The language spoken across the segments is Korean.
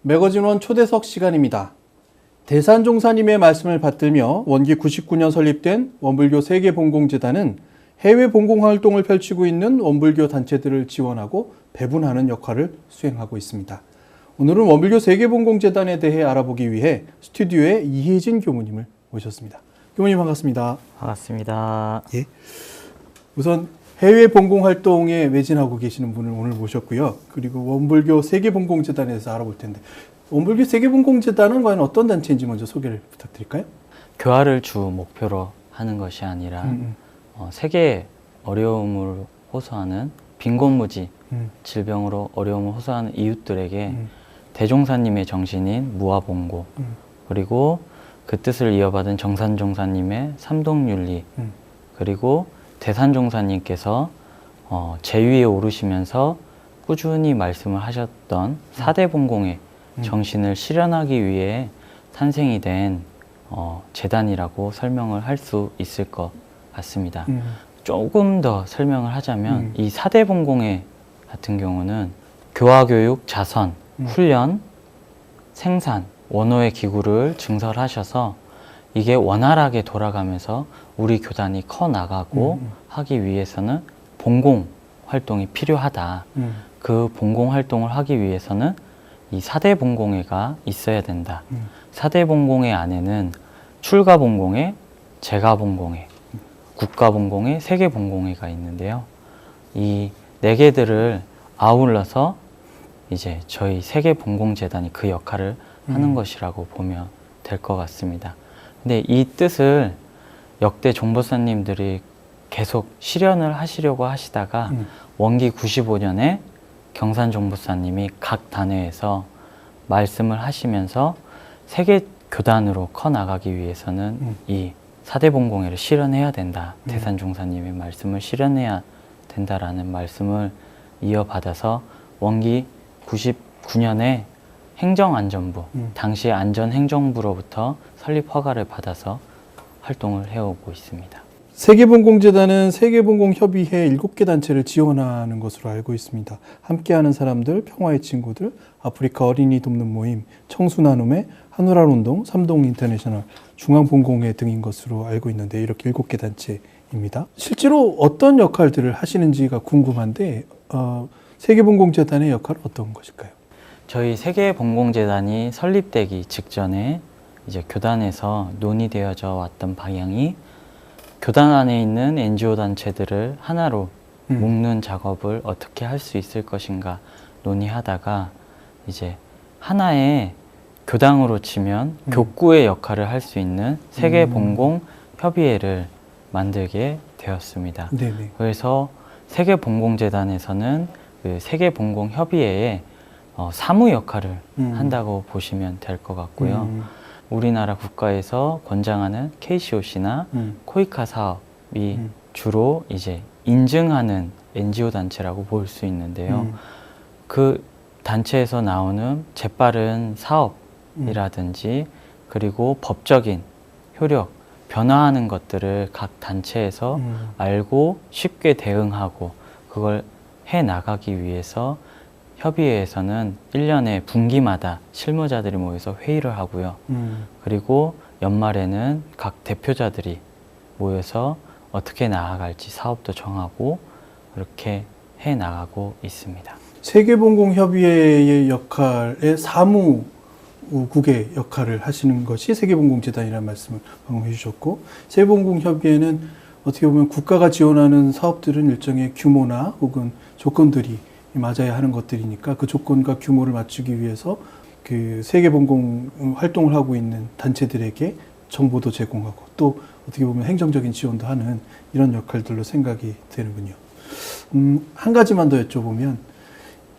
매거진원 초대석 시간입니다. 대산종사님의 말씀을 받들며 원기 99년 설립된 원불교 세계봉공재단은 해외 봉공활동을 펼치고 있는 원불교 단체들을 지원하고 배분하는 역할을 수행하고 있습니다. 오늘은 원불교 세계봉공재단에 대해 알아보기 위해 스튜디오에 이혜진 교무님을 모셨습니다. 교무님 반갑습니다. 반갑습니다. 예. 우선 해외 봉공활동에 매진하고 계시는 분을 오늘 모셨고요. 그리고 원불교 세계봉공재단에 대해서 알아볼 텐데, 원불교 세계봉공재단은 과연 어떤 단체인지 먼저 소개를 부탁드릴까요? 교화를 주 목표로 하는 것이 아니라 세계의 어려움을 호소하는 빈곤무지, 질병으로 어려움을 호소하는 이웃들에게 대종사님의 정신인 무아봉고, 그리고 그 뜻을 이어받은 정산종사님의 삼동윤리, 그리고 대산종사님께서 제위에 오르시면서 꾸준히 말씀을 하셨던 사대봉공의 정신을 실현하기 위해 탄생이 된 재단이라고 설명을 할 수 있을 것 같습니다. 조금 더 설명을 하자면 이 사대봉공회 같은 경우는 교화교육, 자선, 훈련, 생산, 원호의 기구를 증설하셔서 이게 원활하게 돌아가면서 우리 교단이 커 나가고 하기 위해서는 봉공 활동이 필요하다. 그 봉공 활동을 하기 위해서는 이 사대봉공회가 있어야 된다. 사대봉공회 안에는 출가봉공회, 재가봉공회, 국가봉공회, 세계봉공회가 있는데요. 이 네 개들을 아울러서 이제 저희 세계봉공재단이 그 역할을 하는 것이라고 보면 될 것 같습니다. 근데 이 뜻을 역대 종보사님들이 계속 실현을 하시려고 하시다가 원기 95년에 경산 종보사님이 각 단회에서 말씀을 하시면서 세계 교단으로 커 나가기 위해서는 이 사대봉공회를 실현해야 된다. 대산종사님의 말씀을 실현해야 된다라는 말씀을 이어받아서 원기 99년에 행정안전부, 당시 안전행정부로부터 설립 허가를 받아서 활동을 해오고 있습니다. 세계봉공재단은 세계봉공협의회 7개 단체를 지원하는 것으로 알고 있습니다. 함께하는 사람들, 평화의 친구들, 아프리카 어린이 돕는 모임, 청수나눔회, 한우랄운동, 삼동인터내셔널, 중앙봉공회 등인 것으로 알고 있는데 이렇게 7개 단체입니다. 실제로 어떤 역할들을 하시는지가 궁금한데 세계봉공재단의 역할은 어떤 것일까요? 저희 세계봉공재단이 설립되기 직전에 이제 교단에서 논의되어져 왔던 방향이 교단 안에 있는 NGO 단체들을 하나로 묶는 작업을 어떻게 할 수 있을 것인가 논의하다가 이제 하나의 교당으로 치면 교구의 역할을 할 수 있는 세계봉공협의회를 만들게 되었습니다. 네네. 그래서 세계봉공재단에서는 그 세계봉공협의회에 사무 역할을 한다고 보시면 될 것 같고요. 우리나라 국가에서 권장하는 KCOC나 코이카 사업이 주로 이제 인증하는 NGO 단체라고 볼 수 있는데요. 그 단체에서 나오는 재빠른 사업이라든지 그리고 법적인 효력, 변화하는 것들을 각 단체에서 알고 쉽게 대응하고 그걸 해 나가기 위해서 협의회에서는 1년에 분기마다 실무자들이 모여서 회의를 하고요. 그리고 연말에는 각 대표자들이 모여서 어떻게 나아갈지 사업도 정하고 그렇게 해 나가고 있습니다. 세계봉공협의회의 역할의 사무국의 역할을 하시는 것이 세계봉공재단이라는 말씀을 방금 해주셨고, 세계봉공협의회는 어떻게 보면 국가가 지원하는 사업들은 일정의 규모나 혹은 조건들이 맞아야 하는 것들이니까 그 조건과 규모를 맞추기 위해서 그 세계봉공 활동을 하고 있는 단체들에게 정보도 제공하고 또 어떻게 보면 행정적인 지원도 하는 이런 역할들로 생각이 되는군요. 한 가지만 더 여쭤보면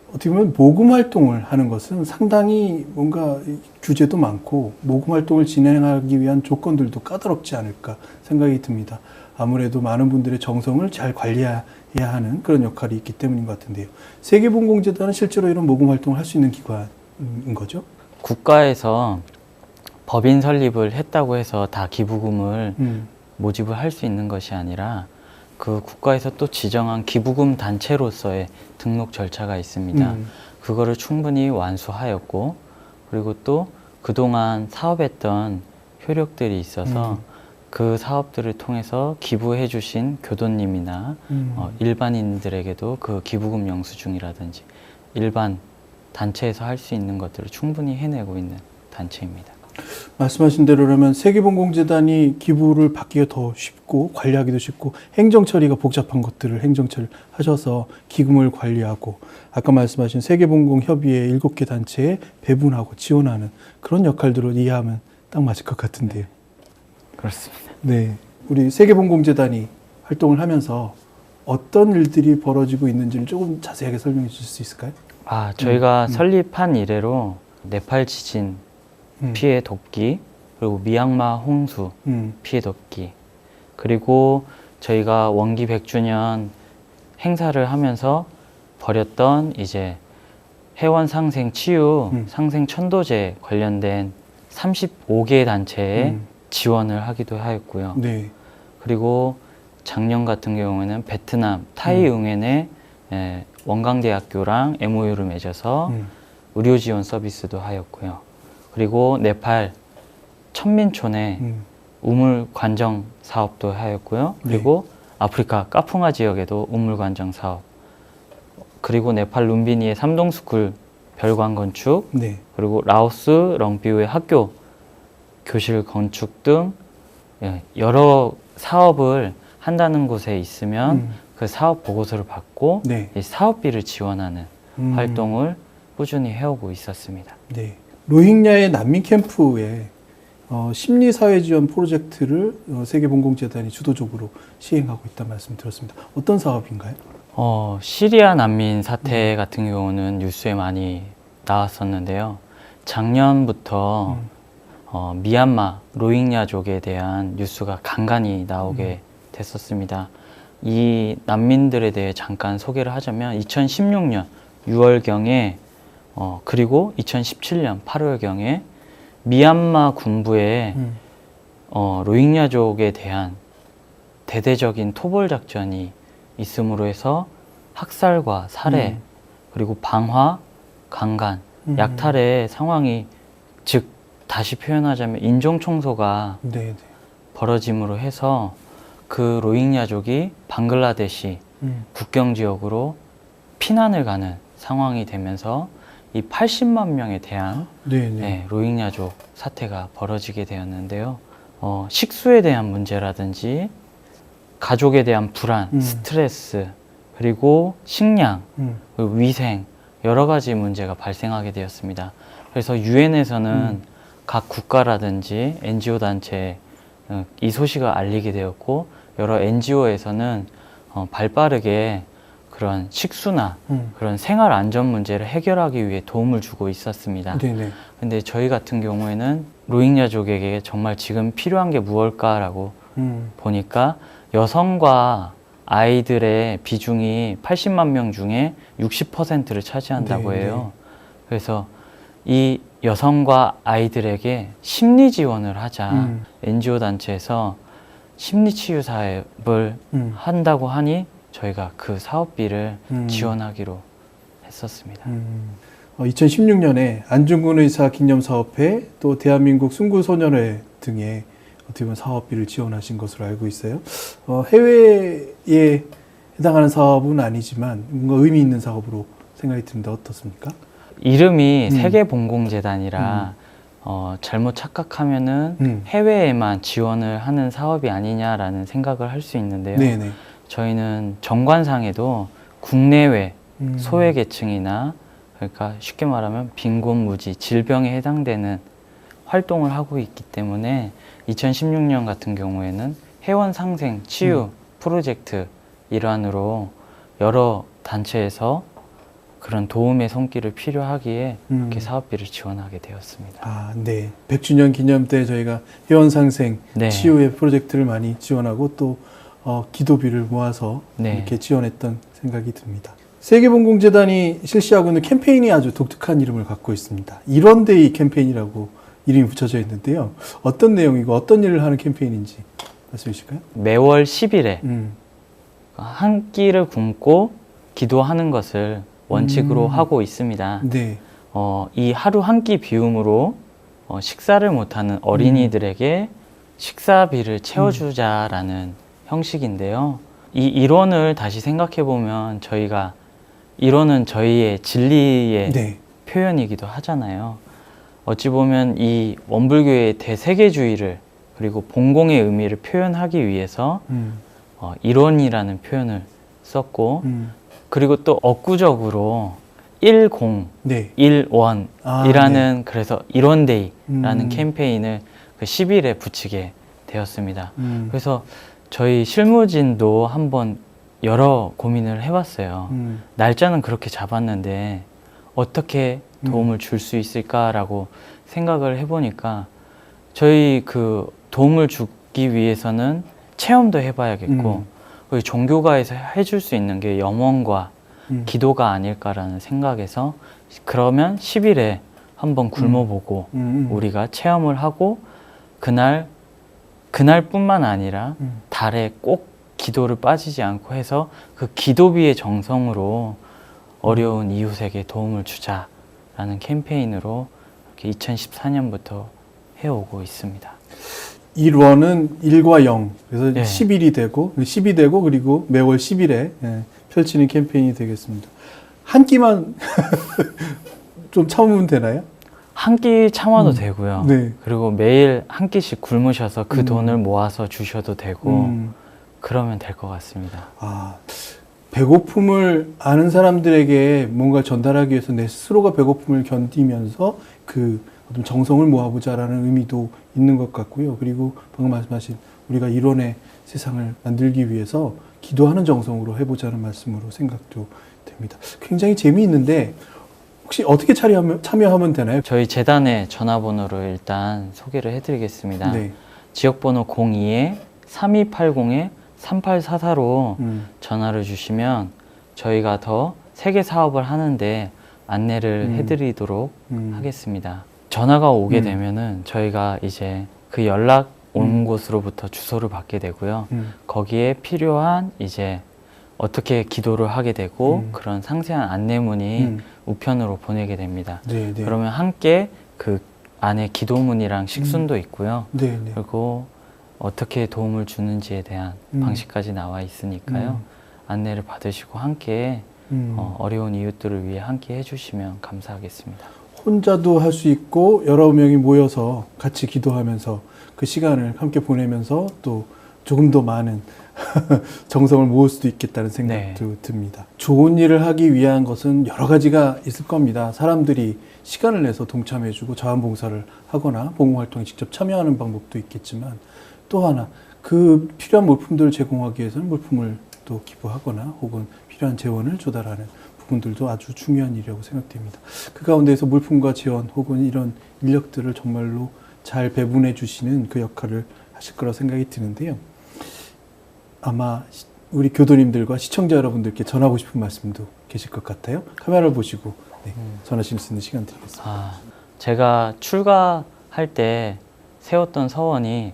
어떻게 보면 모금 활동을 하는 것은 상당히 뭔가 규제도 많고 모금 활동을 진행하기 위한 조건들도 까다롭지 않을까 생각이 듭니다. 아무래도 많은 분들의 정성을 잘 관리해야 하는 그런 역할이 있기 때문인 것 같은데요. 세계봉공재단은 실제로 이런 모금 활동을 할 수 있는 기관인 거죠? 국가에서 법인 설립을 했다고 해서 다 기부금을 모집을 할 수 있는 것이 아니라 그 국가에서 또 지정한 기부금 단체로서의 등록 절차가 있습니다. 그거를 충분히 완수하였고 그리고 또 그동안 사업했던 효력들이 있어서 그 사업들을 통해서 기부해 주신 교도님이나 일반인들에게도 그 기부금 영수증이라든지 일반 단체에서 할 수 있는 것들을 충분히 해내고 있는 단체입니다. 말씀하신 대로라면 세계봉공재단이 기부를 받기가 더 쉽고 관리하기도 쉽고 행정 처리가 복잡한 것들을 행정 처리를 하셔서 기금을 관리하고 아까 말씀하신 세계봉공협의회 7개 단체에 배분하고 지원하는 그런 역할들을 이해하면 딱 맞을 것 같은데요. 그렇습니다. 네, 우리 세계봉공재단이 활동을 하면서 어떤 일들이 벌어지고 있는지를 조금 자세하게 설명해 주실 수 있을까요? 저희가 설립한 이래로 네팔 지진 피해 돕기, 그리고 미얀마 홍수 피해 돕기, 그리고 저희가 원기 100주년 행사를 하면서 벌였던 이제 해원 상생 치유, 상생 천도제 관련된 35개 단체에 지원을 하기도 하였고요. 네. 그리고 작년 같은 경우에는 베트남 타이응엔의 원광대학교랑 MOU를 맺어서 의료 지원 서비스도 하였고요. 그리고 네팔 천민촌에 우물 관정 사업도 하였고요. 그리고 아프리카 까풍아 지역에도 우물 관정 사업. 그리고 네팔 룸비니의 삼동스쿨 별관 건축. 네. 그리고 라오스 렁비우의 학교 교실 건축 등 여러 사업을 한다는 곳에 있으면 그 사업 보고서를 받고 네. 이 사업비를 지원하는 활동을 꾸준히 해오고 있었습니다. 네. 로힝야의 난민 캠프에 심리사회 지원 프로젝트를 세계봉공재단이 주도적으로 시행하고 있다는 말씀 들었습니다. 어떤 사업인가요? 시리아 난민 사태 같은 경우는 뉴스에 많이 나왔었는데요. 작년부터 미얀마 로힝야족에 대한 뉴스가 간간히 나오게 됐었습니다. 이 난민들에 대해 잠깐 소개를 하자면 2016년 6월경에 그리고 2017년 8월경에 미얀마 군부에 로힝야족에 대한 대대적인 토벌 작전이 있음으로 해서 학살과 살해 그리고 방화, 강간, 약탈의 상황이 즉 다시 표현하자면 인종청소가 네. 벌어짐으로 해서 그 로힝야족이 방글라데시 국경 지역으로 피난을 가는 상황이 되면서 이 80만 명에 대한 로힝야족 사태가 벌어지게 되었는데요. 식수에 대한 문제라든지 가족에 대한 불안, 스트레스, 그리고 식량, 그리고 위생 여러 가지 문제가 발생하게 되었습니다. 그래서 유엔에서는 각 국가라든지 NGO 단체에 이 소식을 알리게 되었고 여러 NGO에서는 발빠르게 그런 식수나 그런 생활 안전 문제를 해결하기 위해 도움을 주고 있었습니다. 근데 저희 같은 경우에는 로힝야족에게 정말 지금 필요한 게 무엇일까라고 보니까 여성과 아이들의 비중이 80만 명 중에 60%를 차지한다고 해요. 그래서 이 여성과 아이들에게 심리 지원을 하자. NGO 단체에서 심리치유 사업을 한다고 하니 저희가 그 사업비를 지원하기로 했었습니다. 2016년에 안중근 의사 기념사업회 또 대한민국 순구소년회 등의 어떻게 보면 사업비를 지원하신 것으로 알고 있어요. 해외에 해당하는 사업은 아니지만 뭔가 의미 있는 사업으로 생각이 드는데 어떻습니까? 이름이 세계봉공재단이라 잘못 착각하면은 해외에만 지원을 하는 사업이 아니냐라는 생각을 할 수 있는데요. 저희는 정관상에도 국내외 소외계층이나 그러니까 쉽게 말하면 빈곤무지, 질병에 해당되는 활동을 하고 있기 때문에 2016년 같은 경우에는 해원 상생 치유 프로젝트 일환으로 여러 단체에서 그런 도움의 손길을 필요하기에 이렇게 사업비를 지원하게 되었습니다. 100주년 기념 때 저희가 회원 상생 치유의 프로젝트를 많이 지원하고 또 기도비를 모아서 이렇게 지원했던 생각이 듭니다. 세계봉공재단이 실시하고 있는 캠페인이 아주 독특한 이름을 갖고 있습니다. 이런데이 캠페인이라고 이름이 붙여져 있는데요. 어떤 내용이고 어떤 일을 하는 캠페인인지 말씀해 주실까요? 매월 10일에 한 끼를 굶고 기도하는 것을 원칙으로 하고 있습니다. 이 하루 한 끼 비움으로 식사를 못하는 어린이들에게 식사비를 채워주자라는 형식인데요. 이 일원을 다시 생각해 보면 저희가 일원은 저희의 진리의 네. 표현이기도 하잖아요. 어찌 보면 이 원불교의 대세계주의를 그리고 봉공의 의미를 표현하기 위해서 일원이라는 표현을 썼고 그리고 또 억구적으로 일공, 네. 일원이라는 그래서 일원데이라는 음. 캠페인을 그 10일에 붙이게 되었습니다. 그래서 저희 실무진도 한번 여러 고민을 해봤어요. 날짜는 그렇게 잡았는데 어떻게 도움을 줄 수 있을까라고 생각을 해보니까 저희 그 도움을 주기 위해서는 체험도 해봐야겠고 그리고 종교가에서 해줄 수 있는 게 염원과 기도가 아닐까라는 생각에서 그러면 10일에 한번 굶어보고 우리가 체험을 하고 그날뿐만 아니라 달에 꼭 기도를 빠지지 않고 해서 그 기도비의 정성으로 어려운 이웃에게 도움을 주자라는 캠페인으로 이렇게 2014년부터 해오고 있습니다. 1원은 1과 0. 그래서 네. 10일이 되고, 10이 되고, 그리고 매월 10일에 펼치는 캠페인이 되겠습니다. 한 끼만 좀 참으면 되나요? 한 끼 참아도 되고요. 네. 그리고 매일 한 끼씩 굶으셔서 그 돈을 모아서 주셔도 되고 그러면 될 것 같습니다. 아, 배고픔을 아는 사람들에게 뭔가 전달하기 위해서 내 스스로가 배고픔을 견디면서 그 어떤 정성을 모아보자라는 의미도 있는 것 같고요. 그리고 방금 말씀하신 우리가 일원의 세상을 만들기 위해서 기도하는 정성으로 해보자는 말씀으로 생각도 됩니다. 굉장히 재미있는데 혹시 어떻게 참여하면 되나요? 저희 재단의 전화번호를 일단 소개를 해드리겠습니다. 네. 지역번호 02-3280-3844로 전화를 주시면 저희가 더 세계 사업을 하는데 안내를 해드리도록 하겠습니다. 전화가 오게 되면은 저희가 이제 그 연락 온 곳으로부터 주소를 받게 되고요. 거기에 필요한 이제 어떻게 기도를 하게 되고 그런 상세한 안내문이 우편으로 보내게 됩니다. 네, 네. 그러면 함께 그 안에 기도문이랑 식순도 있고요. 네, 네. 그리고 어떻게 도움을 주는지에 대한 방식까지 나와 있으니까요. 안내를 받으시고 함께 어려운 이웃들을 위해 함께 해주시면 감사하겠습니다. 혼자도 할 수 있고 여러 명이 모여서 같이 기도하면서 그 시간을 함께 보내면서 또 조금 더 많은 정성을 모을 수도 있겠다는 생각도 듭니다. 좋은 일을 하기 위한 것은 여러 가지가 있을 겁니다. 사람들이 시간을 내서 동참해주고 자원봉사를 하거나 봉사활동에 직접 참여하는 방법도 있겠지만 또 하나 그 필요한 물품들을 제공하기 위해서는 물품을 또 기부하거나 혹은 필요한 재원을 조달하는 부분들도 아주 중요한 일이라고 생각됩니다. 그 가운데서 물품과 재원 혹은 이런 인력들을 정말로 잘 배분해 주시는 그 역할을 하실 거라고 생각이 드는데요. 아마 우리 교도님들과 시청자 여러분들께 전하고 싶은 말씀도 계실 것 같아요. 카메라를 보시고 전하실 수 있는 시간 드리겠습니다. 제가 출가할 때 세웠던 서원이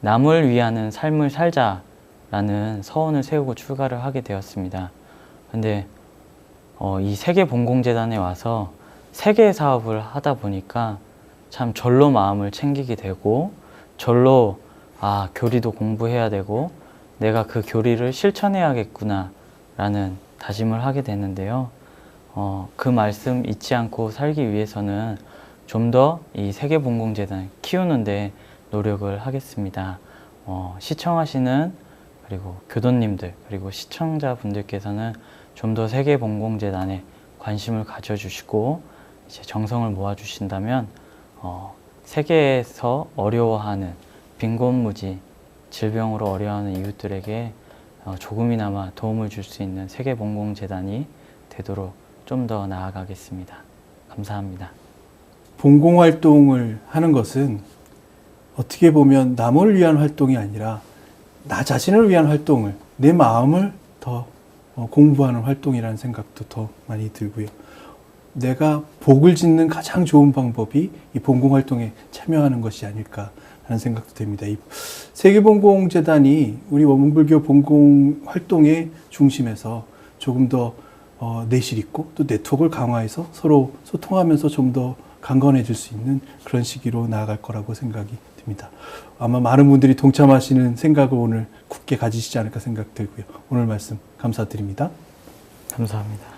남을 위하는 삶을 살자라는 서원을 세우고 출가를 하게 되었습니다. 근데 이 세계봉공재단에 와서 세계 사업을 하다 보니까 참 절로 마음을 챙기게 되고 절로 교리도 공부해야 되고 내가 그 교리를 실천해야겠구나 라는 다짐을 하게 되는데요. 그 말씀 잊지 않고 살기 위해서는 좀 더 이 세계봉공재단을 키우는데 노력을 하겠습니다. 시청하시는 그리고 교도님들 그리고 시청자분들께서는 좀 더 세계봉공재단에 관심을 가져주시고 이제 정성을 모아주신다면 세계에서 어려워하는 빈곤무지 질병으로 어려워하는 이웃들에게 조금이나마 도움을 줄 수 있는 세계봉공재단이 되도록 좀 더 나아가겠습니다. 감사합니다. 봉공활동을 하는 것은 어떻게 보면 남을 위한 활동이 아니라 나 자신을 위한 활동을, 내 마음을 더 공부하는 활동이라는 생각도 더 많이 들고요. 내가 복을 짓는 가장 좋은 방법이 이 봉공활동에 참여하는 것이 아닐까라는 생각도 됩니다. 이 세계봉공재단이 우리 원불교 봉공활동의 중심에서 조금 더 내실 있고 또 네트워크를 강화해서 서로 소통하면서 좀 더 강건해질 수 있는 그런 시기로 나아갈 거라고 생각이 듭니다. 아마 많은 분들이 동참하시는 생각을 오늘 굳게 가지시지 않을까 생각 들고요. 오늘 말씀 감사드립니다. 감사합니다.